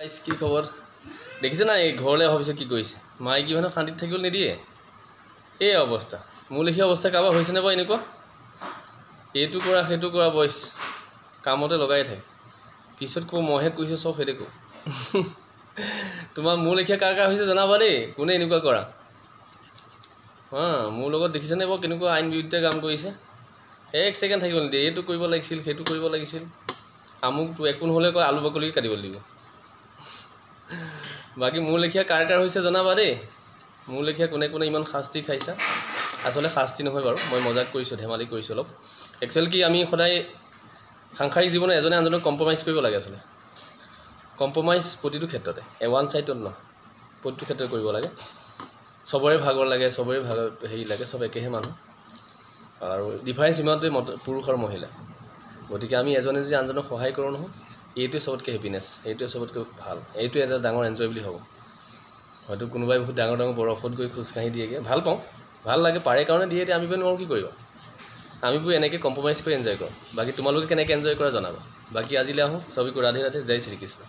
কি খবৰ দেখিছে না এই ঘৰলৈ অহাৰ পিছত কি কৰিছে মায়ে কি মানে শান্তিত থাকিব নিদিয়ে এই অৱস্থা মোৰ লেখীয়া অৱস্থা কাৰোবাৰ হৈছেনে বাৰু এনেকুৱা এইটো কৰা সেইটো কৰা বয়স কামতে লগাই থাকে পিছত কো মহে কৈছে চব হেৰে কো তোমাৰ মোৰ লেখীয়া কাৰ কাৰ হৈছে জনাবা দেই কোনে এনেকুৱা কৰা মোৰ লগত দেখিছেনে বাৰু কেনেকুৱা আইন বিৰুদ্ধে কাম কৰিছে এক ছেকেণ্ড থাকিব নিদিয়ে এইটো কৰিব লাগিছিল সেইটো কৰিব লাগিছিল আমুকটো একো নহ'লে কয় আলু বাকলি কাটিব লাগিব বাকি মোৰ লেখীয়া কাৰ কাৰ হৈছে জনাবা দেই মোৰ লেখীয়া কোনে কোনে ইমান শাস্তি খাইছা আসলে শাস্তি নহয় বাৰু মই মজাক কৰিছোঁ ধেমালি কৰিছোঁ অলপ একচুৱেলি কি আমি সদায় সাংসাৰিক জীৱনত এজনে আনজনক কম্প্ৰমাইজ কৰিব লাগে আসলে কম্প্ৰমাইজ প্ৰতিটো ক্ষেত্ৰতে ওৱান সাইডত নহয় প্ৰতিটো ক্ষেত্ৰতে কৰিব লাগে সবৰে ভাগৰ লাগে সবৰে ভাগ হেৰি লাগে সব একেহে মানুহ আৰু ডিফাৰেন্স ইমানতে পুৰুষ আৰু মহিলা গতিকে আমি এজনে যে আনজনক সহায় কৰোঁ নহয় এইটোৱে সবতকৈ হেপিনেছ এইটোৱে সবতকৈ ভাল এইটোৱে এটা ডাঙৰ এনজয় বুলি হ'ব হয়তো কোনোবাই বহুত ডাঙৰ ডাঙৰ বৰফত গৈ খোজকাঢ়ি দিয়েগৈ ভাল পাওঁ ভাল লাগে পাৰে কাৰণে দিয়ে এতিয়া আমি নোৱাৰোঁ কি কৰিবা আমিবোৰ এনেকৈ কম্প্ৰমাইজ কৰি এনজয় কৰোঁ বাকী তোমালোকে কেনেকৈ এনজয় কৰা জনাবা বাকী আজিলৈ আহোঁ সবকো ৰাধে ৰাধে জয় শ্ৰীকৃষ্ণ